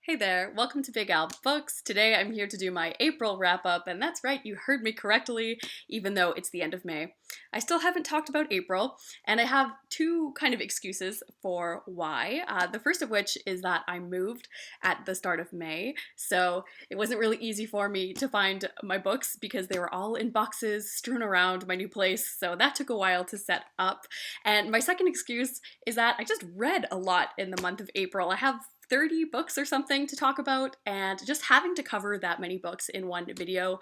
Hey there, welcome to Big Al Books. Today I'm here to do my April wrap-up, and that's right, you heard me correctly, even though it's the end of May. I still haven't talked about April, and I have two kind of excuses for why. The first of which is that I moved at the start of May, so it wasn't really easy for me to find my books because they were all in boxes strewn around my new place, so that took a while to set up. And my second excuse is that I just read a lot in the month of April. I have 30 books or something to talk about, and just having to cover that many books in one video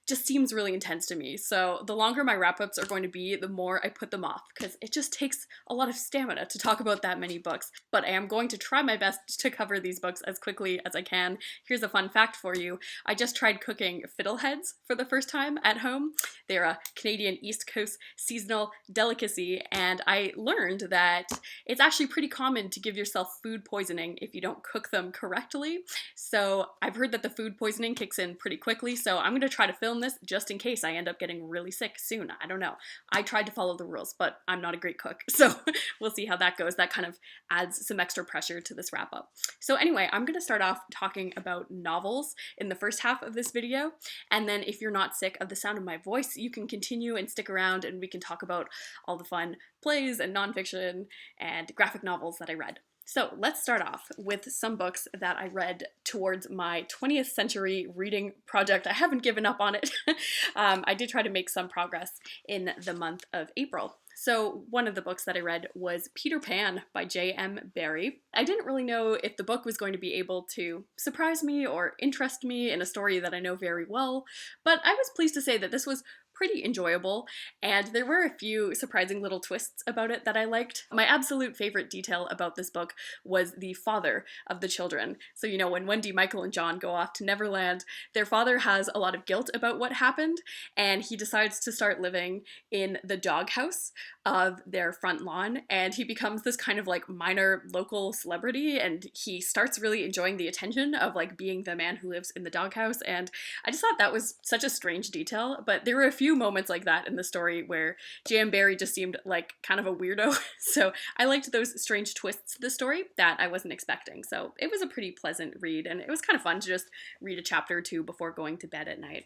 just seems really intense to me. So the longer my wrap-ups are going to be, the more I put them off, because it just takes a lot of stamina to talk about that many books. But I am going to try my best to cover these books as quickly as I can. Here's a fun fact for you. I just tried cooking fiddleheads for the first time at home. They're a Canadian East Coast seasonal delicacy, and I learned that it's actually pretty common to give yourself food poisoning if you don't cook them correctly. So I've heard that the food poisoning kicks in pretty quickly, so I'm going to try to film this just in case I end up getting really sick soon. I don't know. I tried to follow the rules, but I'm not a great cook, so we'll see how that goes. That kind of adds some extra pressure to this wrap up. So anyway, I'm going to start off talking about novels in the first half of this video, and then if you're not sick of the sound of my voice, you can continue and stick around and we can talk about all the fun plays and nonfiction and graphic novels that I read. So let's start off with some books that I read towards my 20th century reading project. I haven't given up on it. I did try to make some progress in the month of April. So one of the books that I read was Peter Pan by J.M. Barrie. I didn't really know if the book was going to be able to surprise me or interest me in a story that I know very well, but I was pleased to say that this was pretty enjoyable, and there were a few surprising little twists about it that I liked. My absolute favorite detail about this book was the father of the children. So you know, when Wendy, Michael, and John go off to Neverland, their father has a lot of guilt about what happened, and he decides to start living in the doghouse of their front lawn, and he becomes this kind of like minor local celebrity, and he starts really enjoying the attention of like being the man who lives in the doghouse. And I just thought that was such a strange detail, but there were a few moments like that in the story where J.M. Barrie just seemed like kind of a weirdo. So I liked those strange twists to the story that I wasn't expecting. So it was a pretty pleasant read, and it was kind of fun to just read a chapter or two before going to bed at night.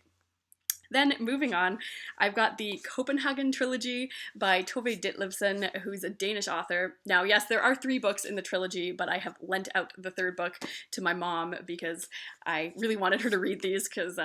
Then moving on, I've got the Copenhagen trilogy by Tove Ditlevsen, who's a Danish author. Now, yes, there are 3 books in the trilogy, but I have lent out the 3rd book to my mom because I really wanted her to read these because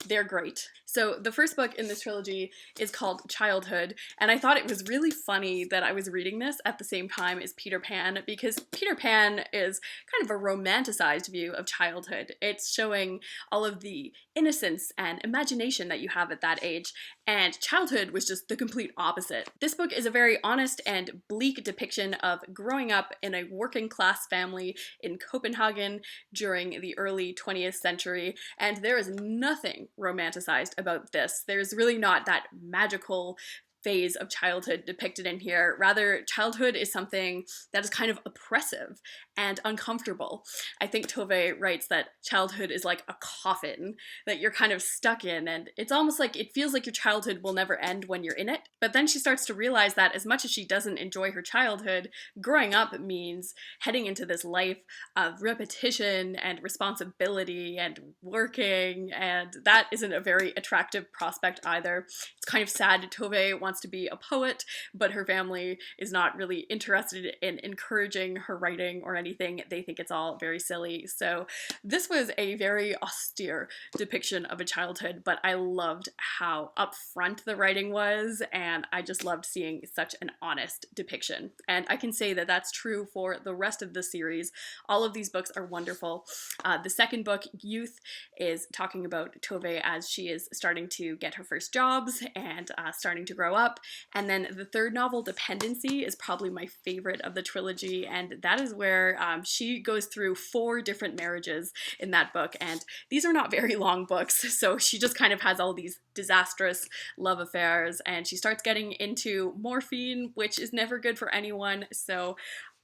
they're great. So the first book in this trilogy is called Childhood, and I thought it was really funny that I was reading this at the same time as Peter Pan, because Peter Pan is kind of a romanticized view of childhood. It's showing all of the innocence and imagination that you have at that age, and childhood was just the complete opposite. This book is a very honest and bleak depiction of growing up in a working class family in Copenhagen during the early 20th century, and there is nothing romanticized about this. There's really not that magical phase of childhood depicted in here. Rather, childhood is something that is kind of oppressive and uncomfortable. I think Tove writes that childhood is like a coffin that you're kind of stuck in, and it's almost like it feels like your childhood will never end when you're in it. But then she starts to realize that as much as she doesn't enjoy her childhood, growing up means heading into this life of repetition and responsibility and working, and that isn't a very attractive prospect either. It's kind of sad. Tove wants to be a poet, but her family is not really interested in encouraging her writing or anything. They think it's all very silly. So this was a very austere depiction of a childhood, but I loved how upfront the writing was, and I just loved seeing such an honest depiction. And I can say that that's true for the rest of the series. All of these books are wonderful. The second book, Youth, is talking about Tove as she is starting to get her first jobs and starting to grow up. And then the 3rd novel, Dependency, is probably my favorite of the trilogy, and that is where she goes through 4 different marriages in that book, and these are not very long books, so she just kind of has all these disastrous love affairs, and she starts getting into morphine, which is never good for anyone. So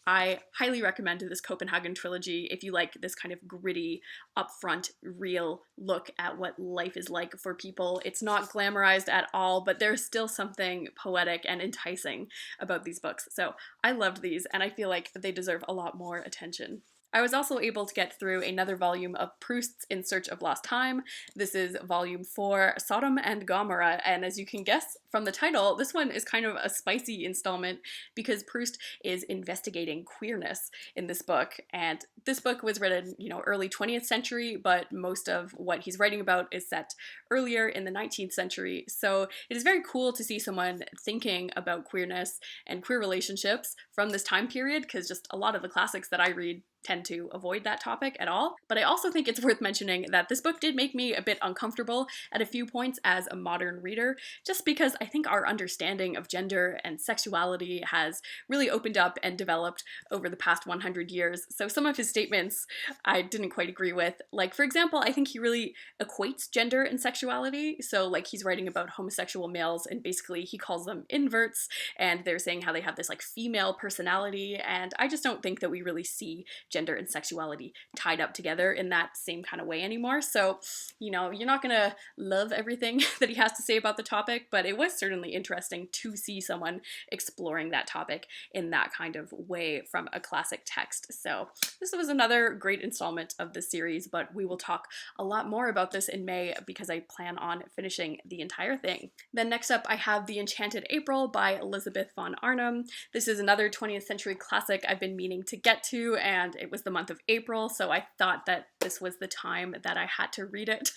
I highly recommend this Copenhagen trilogy if you like this kind of gritty, upfront, real look at what life is like for people. It's not glamorized at all, but there's still something poetic and enticing about these books. So I loved these, and I feel like they deserve a lot more attention. I was also able to get through another volume of Proust's In Search of Lost Time. This is volume 4, Sodom and Gomorrah, and as you can guess from the title, this one is kind of a spicy installment because Proust is investigating queerness in this book, and this book was written, early 20th century, but most of what he's writing about is set earlier in the 19th century, so it is very cool to see someone thinking about queerness and queer relationships from this time period, because just a lot of the classics that I read tend to avoid that topic at all. But I also think it's worth mentioning that this book did make me a bit uncomfortable at a few points as a modern reader, just because I think our understanding of gender and sexuality has really opened up and developed over the past 100 years. So some of his statements I didn't quite agree with. Like, for example, I think he really equates gender and sexuality. So like he's writing about homosexual males and basically he calls them inverts, and they're saying how they have this like female personality, and I just don't think that we really see gender and sexuality tied up together in that same kind of way anymore. So, you're not gonna love everything that he has to say about the topic, but it was certainly interesting to see someone exploring that topic in that kind of way from a classic text. So this was another great installment of this series, but we will talk a lot more about this in May because I plan on finishing the entire thing. Then next up I have The Enchanted April by Elizabeth von Arnim. This is another 20th century classic I've been meaning to get to, and it was the month of April, so I thought that this was the time that I had to read it.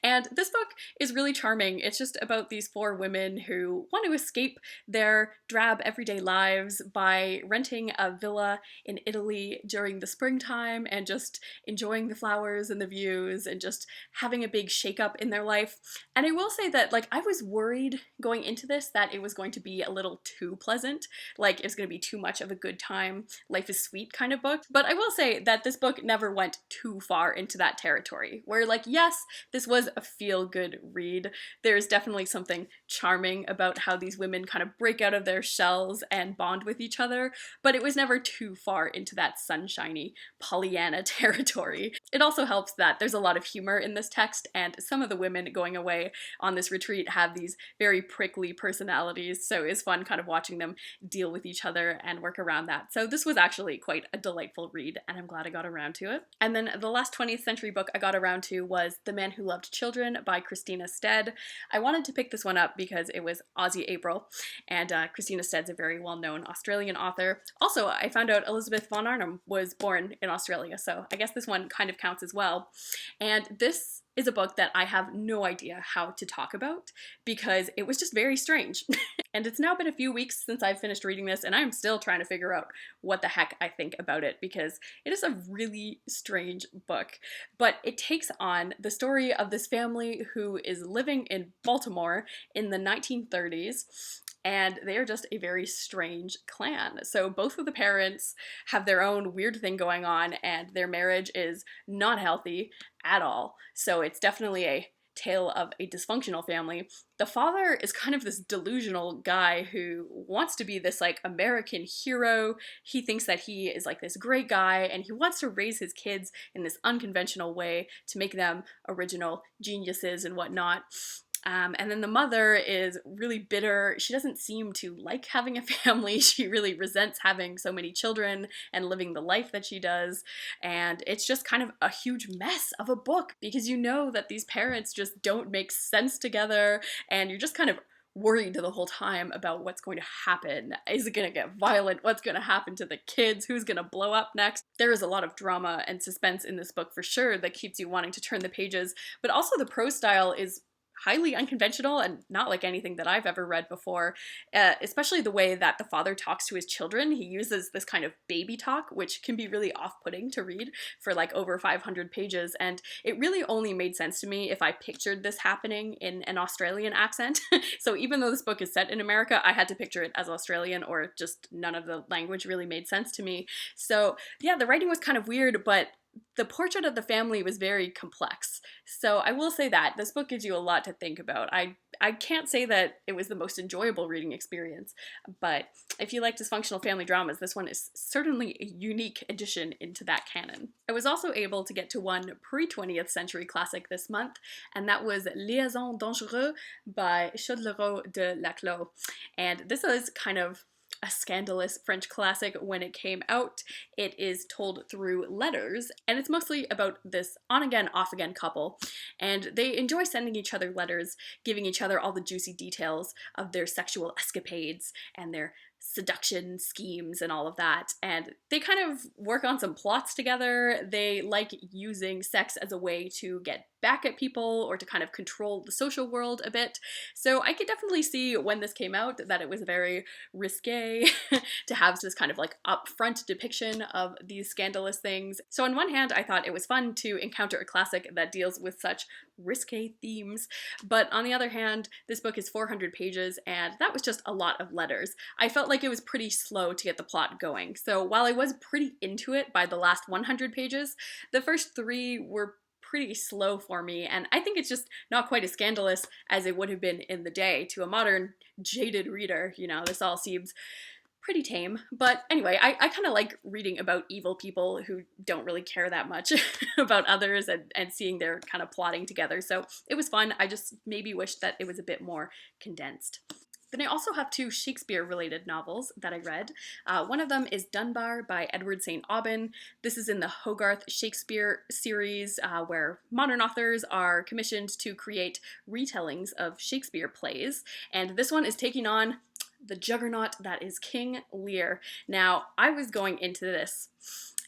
And this book is really charming. It's just about these 4 women who want to escape their drab everyday lives by renting a villa in Italy during the springtime and just enjoying the flowers and the views and just having a big shake-up in their life. And I will say that, like, I was worried going into this that it was going to be a little too pleasant, like it was going to be too much of a good time, life is sweet kind of book. But I will say that this book never went too far into that territory, where, like, yes, this was a feel-good read. There's definitely something charming about how these women kind of break out of their shells and bond with each other, but it was never too far into that sunshiny Pollyanna territory. It also helps that there's a lot of humor in this text, and some of the women going away on this retreat have these very prickly personalities, so it's fun kind of watching them deal with each other and work around that. So this was actually quite a delightful read, and I'm glad I got around to it. And then the last 20th century book I got around to was The Man Who Loved Children by Christina Stead. I wanted to pick this one up because it was Aussie April, and Christina Stead's a very well-known Australian author. Also, I found out Elizabeth von Arnim was born in Australia, so I guess this one kind of counts as well. And this is a book that I have no idea how to talk about because it was just very strange. And it's now been a few weeks since I've finished reading this, and I'm still trying to figure out what the heck I think about it because it is a really strange book. But it takes on the story of this family who is living in Baltimore in the 1930s, and they are just a very strange clan. So both of the parents have their own weird thing going on, and their marriage is not healthy at all. So it's definitely a tale of a dysfunctional family. The father is kind of this delusional guy who wants to be this like American hero. He thinks that he is like this great guy, and he wants to raise his kids in this unconventional way to make them original geniuses and whatnot. And then the mother is really bitter. She doesn't seem to like having a family. She really resents having so many children and living the life that she does. And it's just kind of a huge mess of a book because you know that these parents just don't make sense together, and you're just kind of worried the whole time about what's going to happen. Is it going to get violent? What's going to happen to the kids? Who's going to blow up next? There is a lot of drama and suspense in this book for sure that keeps you wanting to turn the pages, but also the prose style is highly unconventional and not like anything that I've ever read before, especially the way that the father talks to his children. He uses this kind of baby talk, which can be really off-putting to read for like over 500 pages, and it really only made sense to me if I pictured this happening in an Australian accent. So even though this book is set in America, I had to picture it as Australian, or just none of the language really made sense to me. So yeah, the writing was kind of weird, but the portrait of the family was very complex. So I will say that this book gives you a lot to think about. I can't say that it was the most enjoyable reading experience, but if you like dysfunctional family dramas, this one is certainly a unique addition into that canon. I was also able to get to one pre-20th century classic this month, and that was Liaisons dangereux by Chodleros de Laclos. And this is kind of a scandalous French classic when it came out. It is told through letters, and it's mostly about this on-again, off-again couple, and they enjoy sending each other letters, giving each other all the juicy details of their sexual escapades and their seduction schemes and all of that, and they kind of work on some plots together. They like using sex as a way to get back at people or to kind of control the social world a bit. So I could definitely see when this came out that it was very risque to have this kind of like upfront depiction of these scandalous things. So on one hand, I thought it was fun to encounter a classic that deals with such risque themes, but on the other hand, this book is 400 pages and that was just a lot of letters. I felt like it was pretty slow to get the plot going. So while I was pretty into it by the last 100 pages, the first 3 were pretty slow for me, and I think it's just not quite as scandalous as it would have been in the day to a modern, jaded reader. You know, this all seems pretty tame. But anyway, I kind of like reading about evil people who don't really care that much about others and seeing their kind of plotting together. So it was fun. I just maybe wish that it was a bit more condensed. Then I also have 2 Shakespeare-related novels that I read. One of them is Dunbar by Edward St. Aubyn. This is in the Hogarth Shakespeare series, where modern authors are commissioned to create retellings of Shakespeare plays. And this one is taking on the juggernaut that is King Lear. Now, I was going into this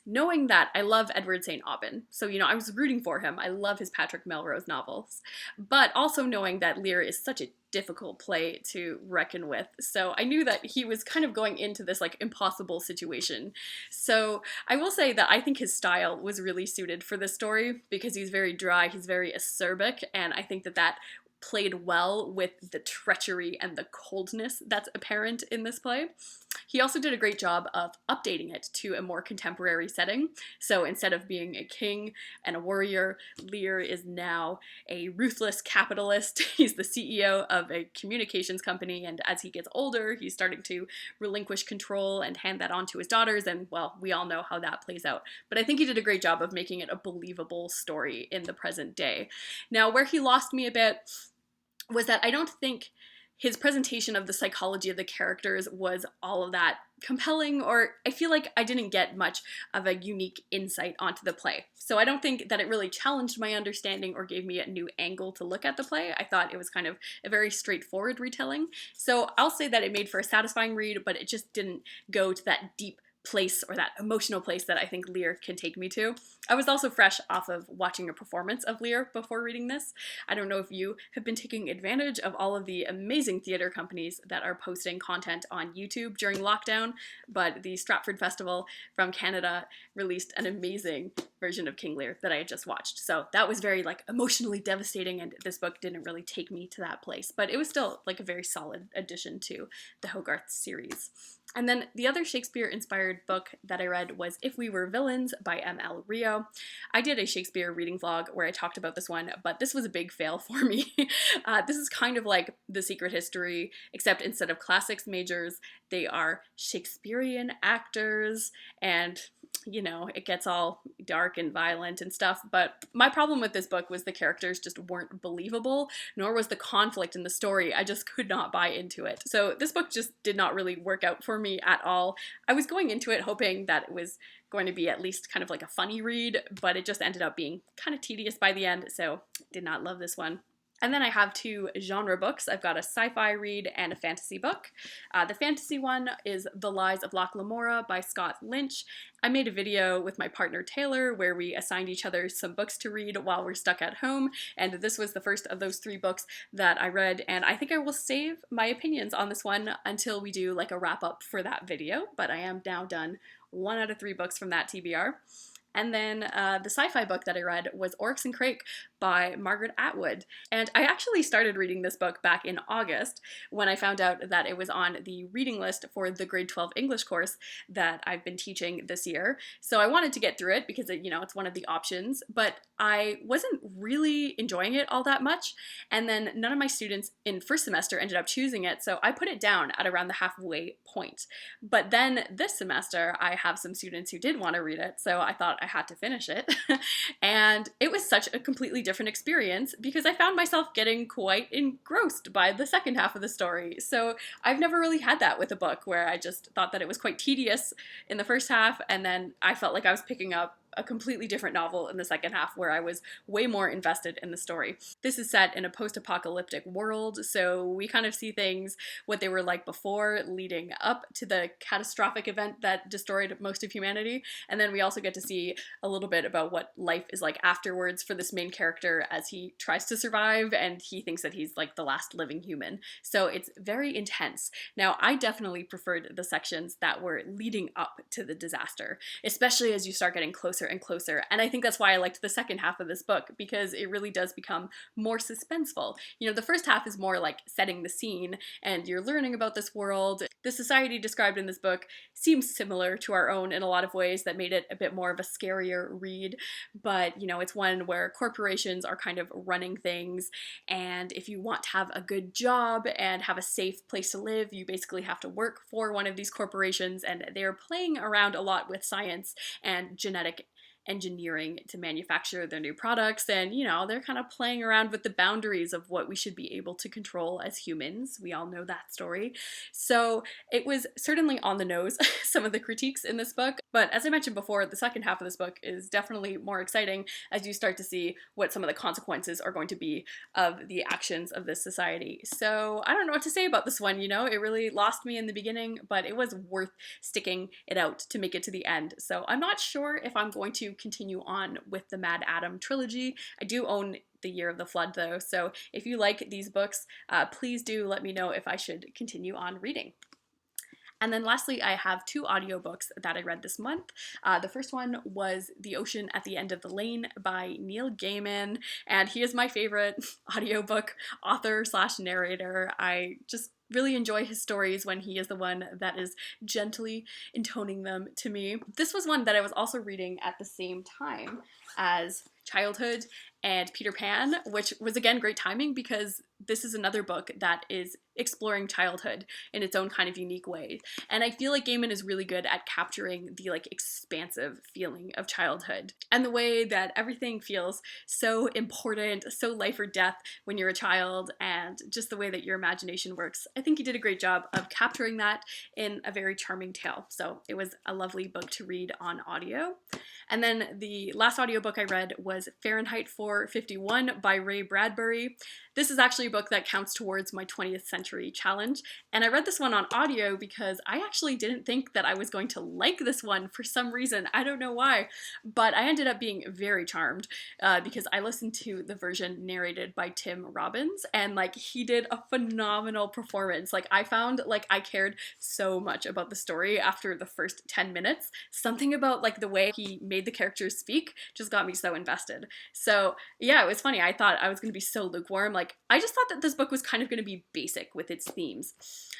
knowing that I love Edward St. Aubyn, so, you know, I was rooting for him. I love his Patrick Melrose novels, but also knowing that Lear is such a difficult play to reckon with. So I knew that he was kind of going into this like impossible situation. So I will say that I think his style was really suited for this story because he's very dry, he's very acerbic, and I think that that played well with the treachery and the coldness that's apparent in this play. He also did a great job of updating it to a more contemporary setting. So instead of being a king and a warrior, Lear is now a ruthless capitalist. He's the CEO of a communications company, and as he gets older, he's starting to relinquish control and hand that on to his daughters, and well, we all know how that plays out. But I think he did a great job of making it a believable story in the present day. Now, where he lost me a bit was that I don't think his presentation of the psychology of the characters was all of that compelling, or I feel like I didn't get much of a unique insight onto the play. So I don't think that it really challenged my understanding or gave me a new angle to look at the play. I thought it was kind of a very straightforward retelling. So I'll say that it made for a satisfying read, but it just didn't go to that deep place or that emotional place that I think Lear can take me to. I was also fresh off of watching a performance of Lear before reading this. I don't know if you have been taking advantage of all of the amazing theater companies that are posting content on YouTube during lockdown, but the Stratford Festival from Canada released an amazing version of King Lear that I had just watched. So that was very like emotionally devastating, and this book didn't really take me to that place, but it was still like a very solid addition to the Hogarth series. And then the other Shakespeare-inspired book that I read was If We Were Villains by M.L. Rio. I did a Shakespeare reading vlog where I talked about this one, but this was a big fail for me. This is kind of like The Secret History, except instead of classics majors, they are Shakespearean actors, and you know, it gets all dark and violent and stuff, but my problem with this book was the characters just weren't believable, nor was the conflict in the story. I just could not buy into it. So this book just did not really work out for me at all. I was going into it hoping that it was going to be at least kind of like a funny read, but it just ended up being kind of tedious by the end, so did not love this one. And then I have 2 genre books. I've got a sci-fi read and a fantasy book. The fantasy one is The Lies of Lamora by Scott Lynch. I made a video with my partner Taylor where we assigned each other some books to read while we're stuck at home, and this was the first of those 3 books that I read, and I think I will save my opinions on this one until we do like a wrap-up for that video, but I am now done 1 out of 3 books from that TBR. And then the sci-fi book that I read was Oryx and Crake by Margaret Atwood. And I actually started reading this book back in August when I found out that it was on the reading list for the grade 12 English course that I've been teaching this year. So I wanted to get through it because it's one of the options, but I wasn't really enjoying it all that much. And then none of my students in first semester ended up choosing it, so I put it down at around the halfway point. But then this semester, I have some students who did want to read it, so I thought I had to finish it. And it was such a completely different experience because I found myself getting quite engrossed by the second half of the story. So I've never really had that with a book where I just thought that it was quite tedious in the first half, and then I felt like I was picking up a completely different novel in the second half where I was way more invested in the story. This is set in a post-apocalyptic world, so we kind of see things what they were like before leading up to the catastrophic event that destroyed most of humanity, and then we also get to see a little bit about what life is like afterwards for this main character as he tries to survive and he thinks that he's like the last living human. So it's very intense. Now, I definitely preferred the sections that were leading up to the disaster, especially as you start getting closer and closer. And I think that's why I liked the second half of this book, because it really does become more suspenseful. You know, the first half is more like setting the scene and you're learning about this world. The society described in this book seems similar to our own in a lot of ways that made it a bit more of a scarier read. But, you know, it's one where corporations are kind of running things, and if you want to have a good job and have a safe place to live, you basically have to work for one of these corporations, and they're playing around a lot with science and genetic engineering to manufacture their new products, and you know, they're kind of playing around with the boundaries of what we should be able to control as humans. We all know that story. So it was certainly on the nose, some of the critiques in this book, but as I mentioned before, the second half of this book is definitely more exciting as you start to see what some of the consequences are going to be of the actions of this society. So I don't know what to say about this one, you know, it really lost me in the beginning, but it was worth sticking it out to make it to the end. So I'm not sure if I'm going to continue on with the Mad Adam trilogy. I do own The Year of the Flood though, so if you like these books, please do let me know if I should continue on reading. And then lastly, I have 2 audiobooks that I read this month. The first one was The Ocean at the End of the Lane by Neil Gaiman, and he is my favorite audiobook author / narrator. I just really enjoy his stories when he is the one that is gently intoning them to me. This was one that I was also reading at the same time as Childhood and Peter Pan, which was again great timing because this is another book that is exploring childhood in its own kind of unique way. And I feel like Gaiman is really good at capturing the like expansive feeling of childhood and the way that everything feels so important, so life or death when you're a child, and just the way that your imagination works. I think he did a great job of capturing that in a very charming tale. So it was a lovely book to read on audio. And then the last audiobook I read was Fahrenheit 451 by Ray Bradbury. This is actually a book that counts towards my 20th century challenge, and I read this one on audio because I actually didn't think that I was going to like this one for some reason. I don't know why, but I ended up being very charmed because I listened to the version narrated by Tim Robbins, and like he did a phenomenal performance. Like I found like I cared so much about the story after the first 10 minutes. Something about like the way he made the characters speak just got me so invested. So yeah, it was funny. I thought I was going to be so lukewarm. Like I just thought that this book was kind of going to be basic with its themes,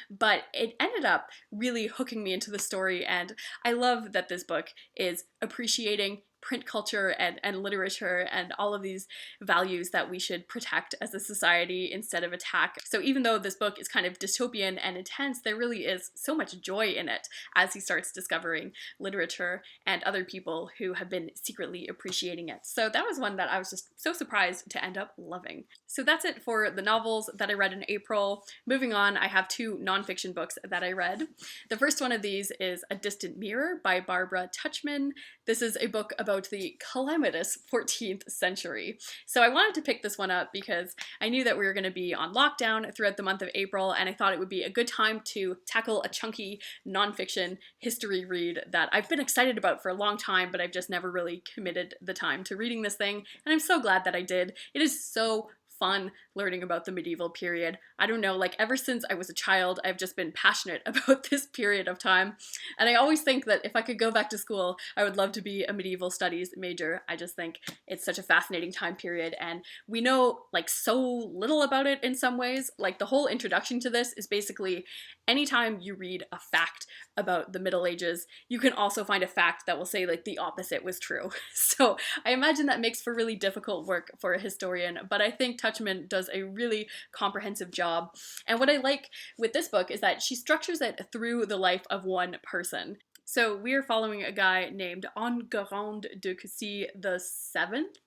but it ended up really hooking me into the story, and I love that this book is appreciating print culture and literature and all of these values that we should protect as a society instead of attack. So even though this book is kind of dystopian and intense, there really is so much joy in it as he starts discovering literature and other people who have been secretly appreciating it. So that was one that I was just so surprised to end up loving. So that's it for the novels that I read in April. Moving on, I have 2 nonfiction books that I read. The first one of these is A Distant Mirror by Barbara Tuchman. This is a book about the calamitous 14th century. So I wanted to pick this one up because I knew that we were going to be on lockdown throughout the month of April, and I thought it would be a good time to tackle a chunky nonfiction history read that I've been excited about for a long time, but I've just never really committed the time to reading this thing, and I'm so glad that I did. It is so fun learning about the medieval period. I don't know, like ever since I was a child, I've just been passionate about this period of time. And I always think that if I could go back to school, I would love to be a medieval studies major. I just think it's such a fascinating time period, and we know like so little about it in some ways. Like the whole introduction to this is basically anytime you read a fact about the Middle Ages, you can also find a fact that will say like the opposite was true. So I imagine that makes for really difficult work for a historian, but I think Tuchman does a really comprehensive job. And what I like with this book is that she structures it through the life of one person. So we are following a guy named Enguerrand de Cussy the Seventh,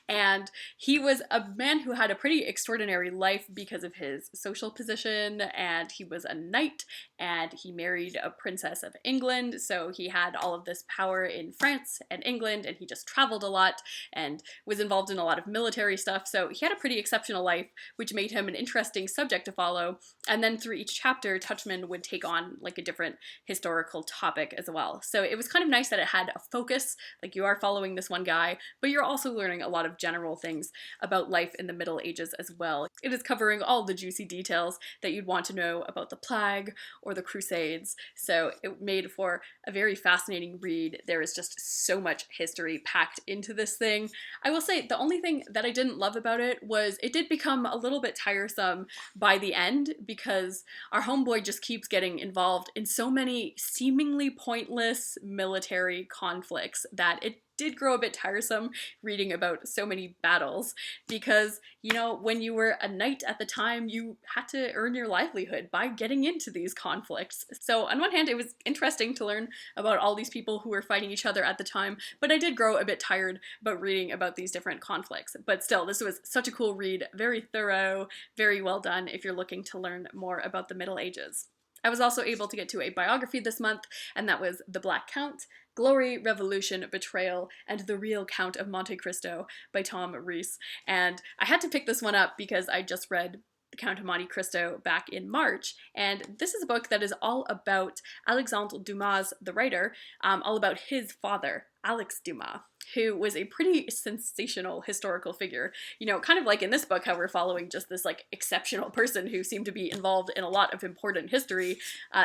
and he was a man who had a pretty extraordinary life because of his social position, and he was a knight, and he married a princess of England, so he had all of this power in France and England, and he just traveled a lot and was involved in a lot of military stuff, so he had a pretty exceptional life, which made him an interesting subject to follow. And then through each chapter, Tuchman would take on like a different historical topic as well. So it was kind of nice that it had a focus, like you are following this one guy, but you're also learning a lot of general things about life in the Middle Ages as well. It is covering all the juicy details that you'd want to know about the Plague or the Crusades, so it made for a very fascinating read. There is just so much history packed into this thing. I will say the only thing that I didn't love about it was it did become a little bit tiresome by the end, because our homeboy just keeps getting involved in so many seemingly pointless military conflicts that it did grow a bit tiresome reading about so many battles, because, you know, when you were a knight at the time, you had to earn your livelihood by getting into these conflicts. So on one hand, it was interesting to learn about all these people who were fighting each other at the time, but I did grow a bit tired about reading about these different conflicts. But still, this was such a cool read, very thorough, very well done if you're looking to learn more about the Middle Ages. I was also able to get to a biography this month, and that was The Black Count, Glory, Revolution, Betrayal, and the Real Count of Monte Cristo by Tom Rees. And I had to pick this one up because I just read The Count of Monte Cristo back in March, and this is a book that is all about Alexandre Dumas, the writer, all about his father, Alex Dumas, who was a pretty sensational historical figure. You know, kind of like in this book, how we're following just this like exceptional person who seemed to be involved in a lot of important history.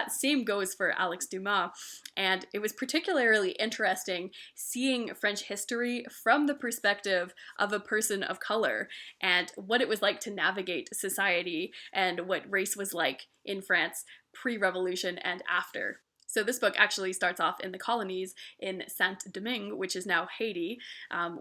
Same goes for Alex Dumas. And it was particularly interesting seeing French history from the perspective of a person of color and what it was like to navigate society and what race was like in France pre-revolution and after. So this book actually starts off in the colonies in Saint-Domingue, which is now Haiti,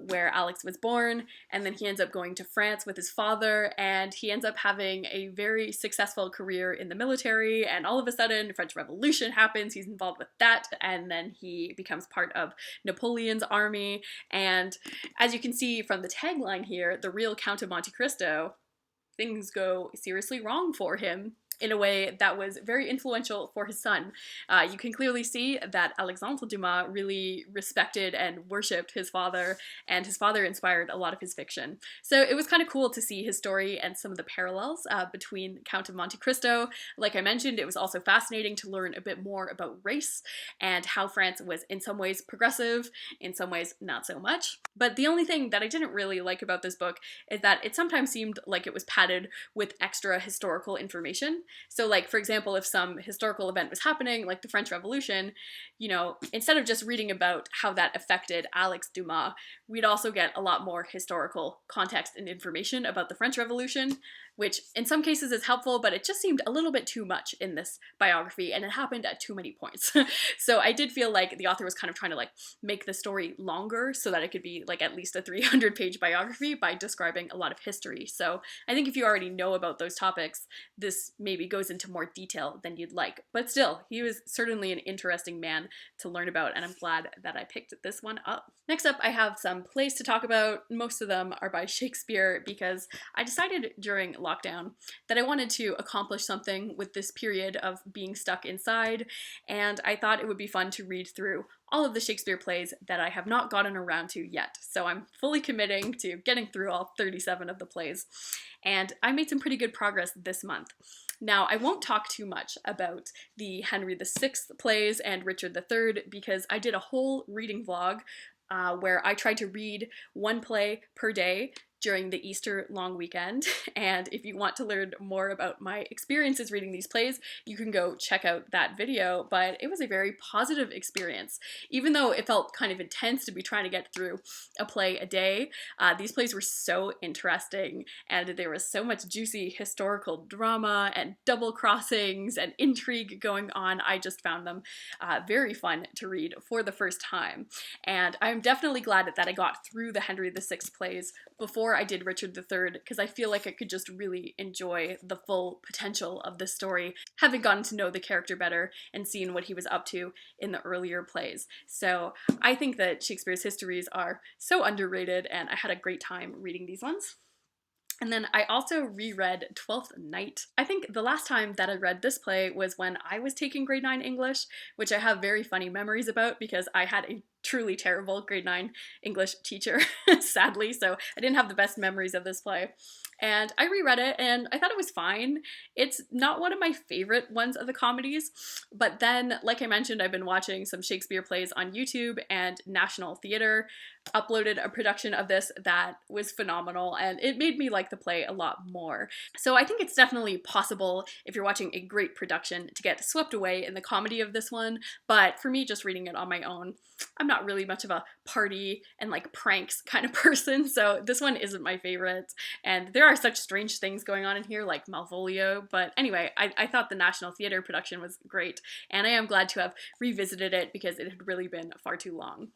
where Alex was born, and then he ends up going to France with his father, and he ends up having a very successful career in the military, and all of a sudden, the French Revolution happens, he's involved with that, and then he becomes part of Napoleon's army, and as you can see from the tagline here, The Real Count of Monte Cristo, things go seriously wrong for him in a way that was very influential for his son. You can clearly see that Alexandre Dumas really respected and worshipped his father, and his father inspired a lot of his fiction. So it was kind of cool to see his story and some of the parallels between Count of Monte Cristo. Like I mentioned, it was also fascinating to learn a bit more about race and how France was in some ways progressive, in some ways not so much. But the only thing that I didn't really like about this book is that it sometimes seemed like it was padded with extra historical information. So like, for example, if some historical event was happening, like the French Revolution, you know, instead of just reading about how that affected Alex Dumas, we'd also get a lot more historical context and information about the French Revolution, which in some cases is helpful, but it just seemed a little bit too much in this biography, and it happened at too many points. So I did feel like the author was kind of trying to like make the story longer so that it could be like at least a 300-page biography by describing a lot of history. So I think if you already know about those topics, this maybe goes into more detail than you'd like. But still, he was certainly an interesting man to learn about, and I'm glad that I picked this one up. Next up, I have some plays to talk about. Most of them are by Shakespeare because I decided during lockdown that I wanted to accomplish something with this period of being stuck inside, and I thought it would be fun to read through all of the Shakespeare plays that I have not gotten around to yet. So I'm fully committing to getting through all 37 of the plays, and I made some pretty good progress this month. Now, I won't talk too much about the Henry VI plays and Richard III because I did a whole reading vlog where I tried to read one play per day during the Easter long weekend, and if you want to learn more about my experiences reading these plays, you can go check out that video, but it was a very positive experience. Even though it felt kind of intense to be trying to get through a play a day, these plays were so interesting, and there was so much juicy historical drama and double crossings and intrigue going on. I just found them very fun to read for the first time, and I'm definitely glad that I got through the Henry VI plays before before I did Richard III because I feel like I could just really enjoy the full potential of this story, having gotten to know the character better and seen what he was up to in the earlier plays. So I think that Shakespeare's histories are so underrated, and I had a great time reading these ones. And then I also reread Twelfth Night. I think the last time that I read this play was when I was taking grade 9 English, which I have very funny memories about because I had a truly terrible grade 9 English teacher, sadly, so I didn't have the best memories of this play. And I reread it and I thought it was fine. It's not one of my favorite ones of the comedies, but then, like I mentioned, I've been watching some Shakespeare plays on YouTube, and National Theatre uploaded a production of this that was phenomenal, and it made me like the play a lot more. So I think it's definitely possible, if you're watching a great production, to get swept away in the comedy of this one, but for me, just reading it on my own, I'm not really much of a party and like pranks kind of person, so this one isn't my favorite, and there are such strange things going on in here, like Malvolio, but anyway, I thought the National Theatre production was great, and I am glad to have revisited it because it had really been far too long.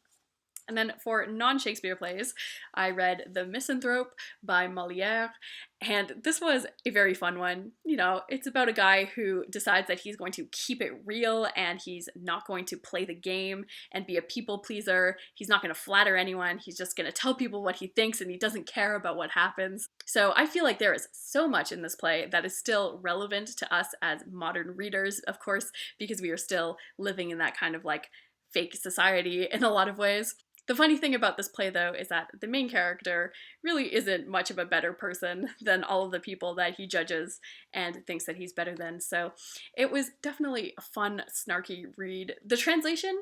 And then for non-Shakespeare plays, I read The Misanthrope by Molière, and this was a very fun one. You know, it's about a guy who decides that he's going to keep it real and he's not going to play the game and be a people pleaser. He's not going to flatter anyone. He's just going to tell people what he thinks, and he doesn't care about what happens. So I feel like there is so much in this play that is still relevant to us as modern readers, of course, because we are still living in that kind of like fake society in a lot of ways. The funny thing about this play, though, is that the main character really isn't much of a better person than all of the people that he judges and thinks that he's better than. So it was definitely a fun, snarky read. The translation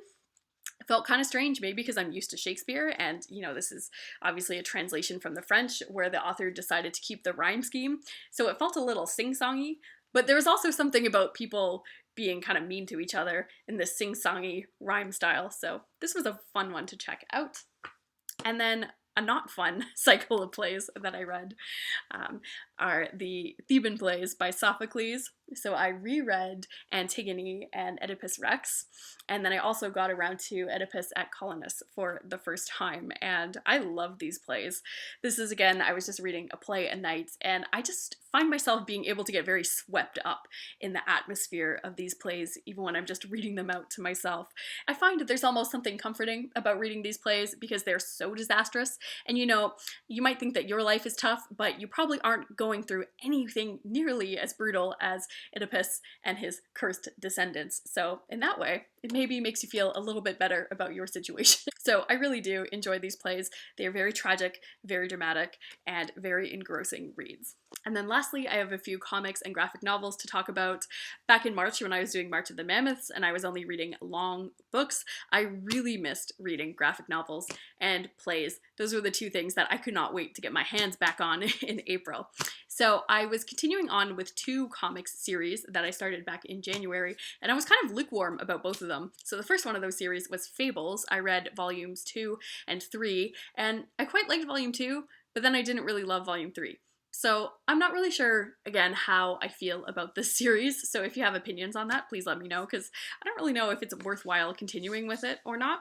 felt kind of strange, maybe because I'm used to Shakespeare, and, you know, this is obviously a translation from the French where the author decided to keep the rhyme scheme. So it felt a little sing-songy, but there was also something about people being kind of mean to each other in this sing-songy rhyme style, so this was a fun one to check out. And then a not fun cycle of plays that I read are the Theban plays by Sophocles. So I reread Antigone and Oedipus Rex, and then I also got around to Oedipus at Colonus for the first time, and I love these plays. This is, again, I was just reading a play a night, and I just find myself being able to get very swept up in the atmosphere of these plays, even when I'm just reading them out to myself. I find that there's almost something comforting about reading these plays because they're so disastrous, and you know, you might think that your life is tough, but you probably aren't going through anything nearly as brutal as Oedipus and his cursed descendants. So in that way, it maybe makes you feel a little bit better about your situation. So I really do enjoy these plays. They are very tragic, very dramatic, and very engrossing reads. And then lastly, I have a few comics and graphic novels to talk about. Back in March, when I was doing March of the Mammoths and I was only reading long books, I really missed reading graphic novels and plays. Those were the two things that I could not wait to get my hands back on in April. So I was continuing on with two comics series that I started back in January, and I was kind of lukewarm about both of them. So the first one of those series was Fables. I read volumes 2 and 3, and I quite liked volume 2, but then I didn't really love volume 3. So I'm not really sure, again, how I feel about this series, so if you have opinions on that, please let me know, because I don't really know if it's worthwhile continuing with it or not.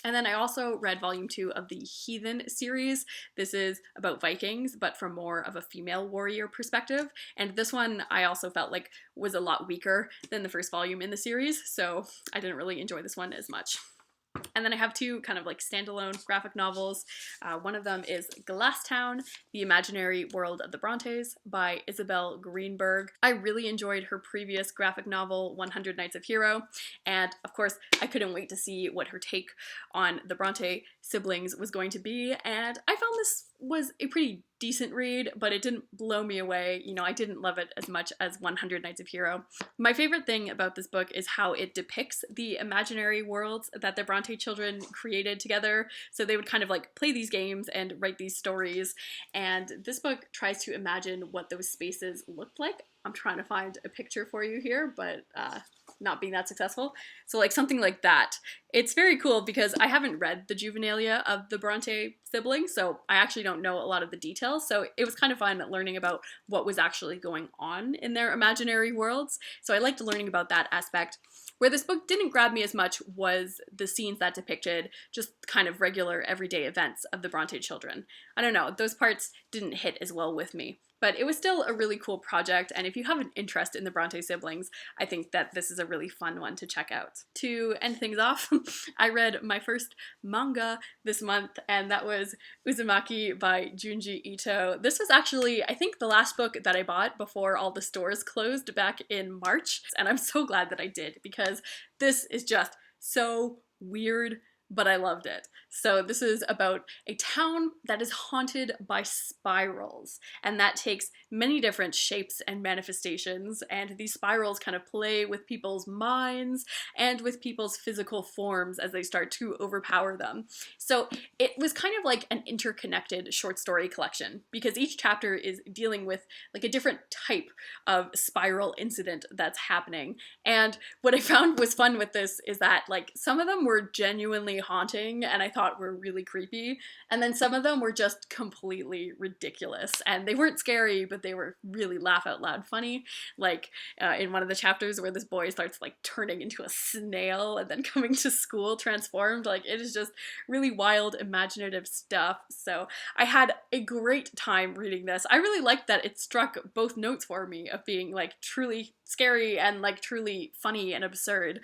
And then I also read volume 2 of the Heathen series. This is about Vikings, but from more of a female warrior perspective, and this one I also felt like was a lot weaker than the first volume in the series, so I didn't really enjoy this one as much. And then I have two kind of like standalone graphic novels. One of them is Glasstown, The Imaginary World of the Brontes by Isabel Greenberg. I really enjoyed her previous graphic novel, 100 Nights of Hero, and of course I couldn't wait to see what her take on the Bronte siblings was going to be, and I found this was a pretty decent read, but it didn't blow me away. You know, I didn't love it as much as 100 Nights of Hero. My favorite thing about this book is how it depicts the imaginary worlds that the Bronte children created together. So they would kind of like play these games and write these stories, and this book tries to imagine what those spaces looked like. I'm trying to find a picture for you here, but not being that successful. So like something like that. It's very cool because I haven't read the juvenilia of the Bronte siblings, so I actually don't know a lot of the details. So it was kind of fun learning about what was actually going on in their imaginary worlds. So I liked learning about that aspect. Where this book didn't grab me as much was the scenes that depicted just kind of regular everyday events of the Bronte children. I don't know, those parts didn't hit as well with me. But it was still a really cool project, and if you have an interest in the Bronte siblings, I think that this is a really fun one to check out. To end things off, I read my first manga this month, and that was Uzumaki by Junji Ito. This was actually, I think, the last book that I bought before all the stores closed back in March, and I'm so glad that I did, because this is just so weird, but I loved it. So this is about a town that is haunted by spirals, and that takes many different shapes and manifestations, and these spirals kind of play with people's minds and with people's physical forms as they start to overpower them. So it was kind of like an interconnected short story collection, because each chapter is dealing with like a different type of spiral incident that's happening. And what I found was fun with this is that like some of them were genuinely haunting and I thought were really creepy, and then some of them were just completely ridiculous, and they weren't scary, but they were really laugh out loud funny. Like in one of the chapters where this boy starts like turning into a snail and then coming to school transformed. Like it is just really wild, imaginative stuff. So I had a great time reading this. I really liked that it struck both notes for me of being like truly scary and like truly funny and absurd.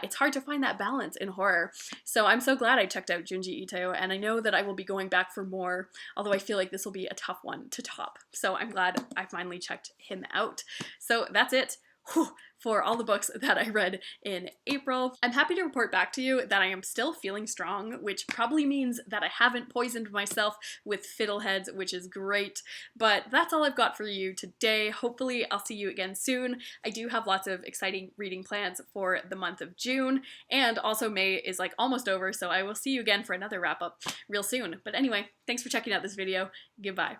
It's hard to find that balance in horror. So I'm so glad I checked out Junji Ito, and I know that I will be going back for more, although I feel like this will be a tough one to top. So I'm glad I finally checked him out. So that's it. Whew, for all the books that I read in April. I'm happy to report back to you that I am still feeling strong, which probably means that I haven't poisoned myself with fiddleheads, which is great. But that's all I've got for you today. Hopefully I'll see you again soon. I do have lots of exciting reading plans for the month of June, and also May is like almost over, so I will see you again for another wrap up real soon. But anyway, thanks for checking out this video. Goodbye.